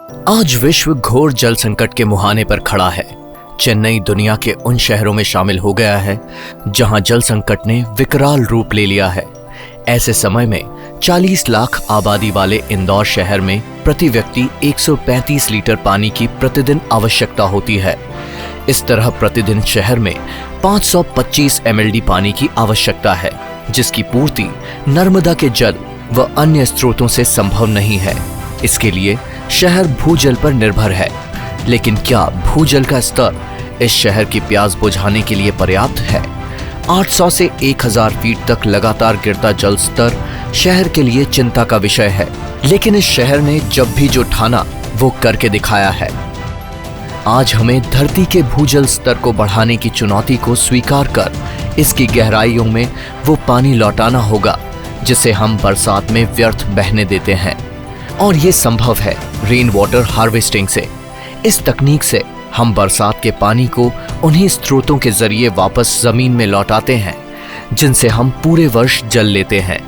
आज विश्व घोर जल संकट के मुहाने पर खड़ा है। चेन्नई दुनिया के उन शहरों में शामिल हो गया है जहां जल संकट ने विकराल रूप ले लिया है। ऐसे समय में 40 लाख आबादी वाले इंदौर शहर में प्रति व्यक्ति 135 लीटर पानी की प्रतिदिन आवश्यकता होती है। इस तरह प्रतिदिन शहर में 525 mld पानी की आवश्यकता है, जिसकी पूर्ति नर्मदा के जल व अन्य स्रोतों से संभव नहीं है। इसके लिए शहर भूजल पर निर्भर है, लेकिन क्या भूजल का स्तर इस शहर की प्यास बुझाने के लिए पर्याप्त है? 800 से 1000 फीट तक लगातार गिरता जल स्तर शहर के लिए चिंता का विषय है, लेकिन इस शहर ने जब भी जो ठाना वो करके दिखाया है। आज हमें धरती के भूजल स्तर को बढ़ाने की चुनौती को स्वीकार कर इसकी गहराइयों में वो पानी लौटाना होगा जिसे हम बरसात में व्यर्थ बहने देते हैं। और ये संभव है रेन वाटर हार्वेस्टिंग से। इस तकनीक से हम बरसात के पानी को उन्हीं स्रोतों के जरिए वापस जमीन में लौटाते हैं जिनसे हम पूरे वर्ष जल लेते हैं।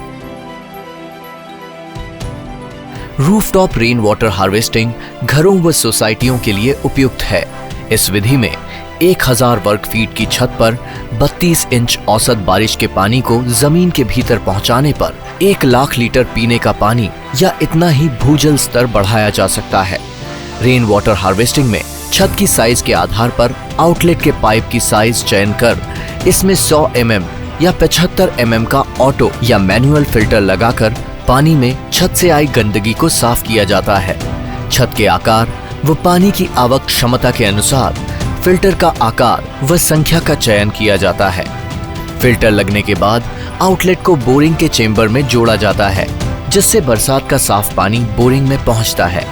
रूफटॉप रेन वाटर हार्वेस्टिंग घरों व सोसाइटियों के लिए उपयुक्त है। इस विधि में 1000 वर्ग फीट की छत पर 32 इंच औसत बारिश के पानी को जमीन के भीतर पहुंचाने पर 1 लाख लीटर पीने का पानी या इतना ही भूजल स्तर बढ़ाया जा सकता है। रेन वाटर हार्वेस्टिंग में छत की साइज के आधार पर आउटलेट के पाइप की साइज चयन कर इसमें 100 mm या 75 mm का ऑटो या मैनुअल फिल्टर लगाकर पानी में छत से आई गंदगी को साफ किया जाता है। छत के आकार व पानी की आवक क्षमता के अनुसार फिल्टर का आकार व संख्या का चयन किया जाता है। फिल्टर लगने के बाद आउटलेट को बोरिंग के चेंबर में जोड़ा जाता है, जिससे बरसात का साफ पानी बोरिंग में पहुंचता है।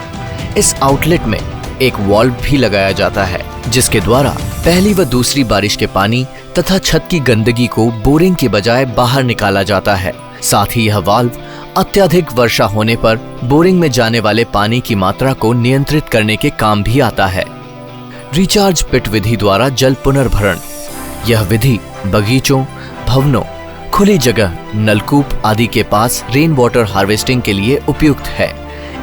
इस आउटलेट में एक वाल्व भी लगाया जाता है, जिसके द्वारा पहली व दूसरी बारिश के पानी तथा छत की गंदगी को बोरिंग के बजाय बाहर निकाला जाता है। साथ ही यह वाल्व अत्यधिक वर्षा होने पर बोरिंग में जाने वाले पानी की मात्रा को नियंत्रित करने के काम भी आता है। रिचार्ज पिट विधि द्वारा जल पुनर्भरण। यह विधि बगीचों, भवनों, खुली जगह, नलकूप आदि के पास रेन वाटर हार्वेस्टिंग के लिए उपयुक्त है।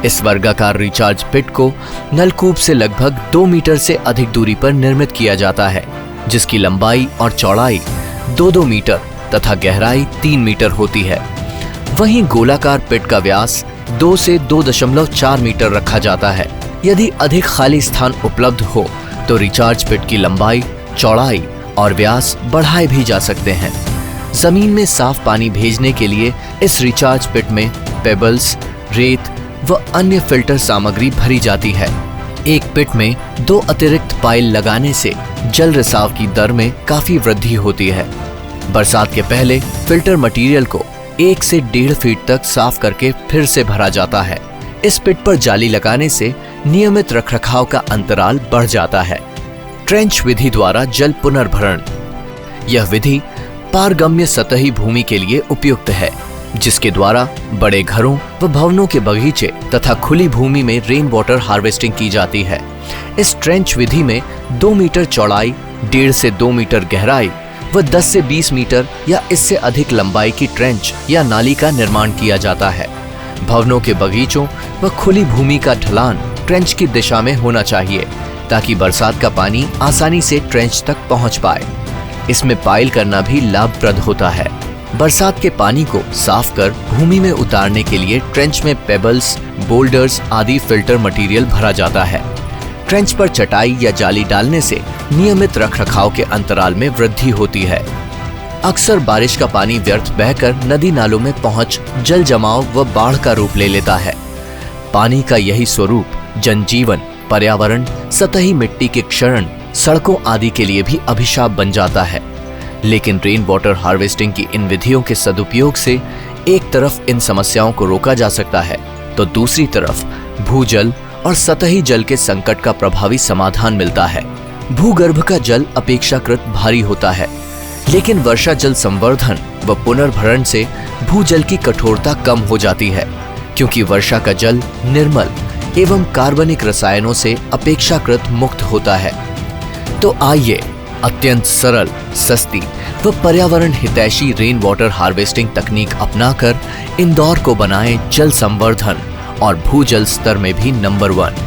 इस वर्गाकार रिचार्ज पिट को नलकूप से लगभग 2 मीटर से अधिक दूरी पर निर्मित किया जाता है, जिसकी लंबाई और चौड़ाई 2-2 मीटर तथा गहराई 3 मीटर होती है। वहीं गोलाकार पिट का व्यास 2 से 2.4 मीटर रखा जाता है। यदि अधिक खाली स्थान उपलब्ध हो तो रिचार्ज पिट की लंबाई, चौड़ाई और व्यास बढ़ाए भी जा सकते हैं। जमीन में साफ पानी भेजने के लिए इस रिचार्ज पिट में पेबल्स, रेत व अन्य फिल्टर सामग्री भरी जाती है। एक पिट में 2 अतिरिक्त पाइल लगाने से जल रिसाव की दर में काफी वृद्धि होती है। बरसात के पहले फिल्टर मटेरियल को 1 से 1.5 फीट तक साफ करके फिर से भरा जाता है। इस पिट पर जाली लगाने से नियमित रखरखाव का अंतराल बढ़ जाता है। ट्रेंच विधि द्वारा जल पुनर्भरण। यह विधि पारगम्य सतही भूमि के लिए उपयुक्त है, जिसके द्वारा बड़े घरों व भवनों के बगीचे तथा खुली भूमि में रेन वाटर हार्वेस्टिंग की जाती है। इस ट्रेंच विधि में 2 मीटर चौड़ाई, 1.5 से 2 मीटर गहराई व 10 से 20 मीटर या इससे अधिक लंबाई की ट्रेंच या नाली का निर्माण किया जाता है। भवनों के बगीचों व खुली भूमि का ढलान ट्रेंच की दिशा में होना चाहिए, ताकि बरसात का पानी आसानी से ट्रेंच तक पहुंच पाए। इसमें पाइल करना भी लाभप्रद होता है। बरसात के पानी को साफ कर भूमि में उतारने के लिए ट्रेंच में पेबल्स, बोल्डर्स आदि फिल्टर मटेरियल भरा जाता है। ट्रेंच पर चटाई या जाली डालने से नियमित रखरखाव के अंतराल में वृद्धि होती है। अक्सर बारिश का पानी व्यर्थ बहकर नदी नालों में पहुंच जल जमाव व बाढ़ का रूप ले लेता है। पानी का यही स्वरूप जनजीवन, पर्यावरण, सतही मिट्टी के क्षरण, सड़कों आदि के लिए भी अभिशाप बन जाता है। लेकिन रेन वाटर हार्वेस्टिंग की इन विधियों के सदुपयोग से एक तरफ इन समस्याओं को रोका जा सकता है, तो दूसरी तरफ भूजल और सतही जल के संकट का प्रभावी समाधान मिलता है। भूगर्भ का जल अपेक्षाकृत भारी होता है, लेकिन वर्षा जल संवर्धन व पुनर्भरण से भूजल की कठोरता कम हो जाती है, क्योंकि वर्षा का जल निर्मल एवं कार्बनिक रसायनों से अपेक्षाकृत मुक्त होता है। तो आइए अत्यंत सरल, सस्ती व पर्यावरण हितैषी रेन वाटर हार्वेस्टिंग तकनीक अपनाकर इंदौर को बनाएं जल संवर्धन और भूजल स्तर में भी नंबर 1।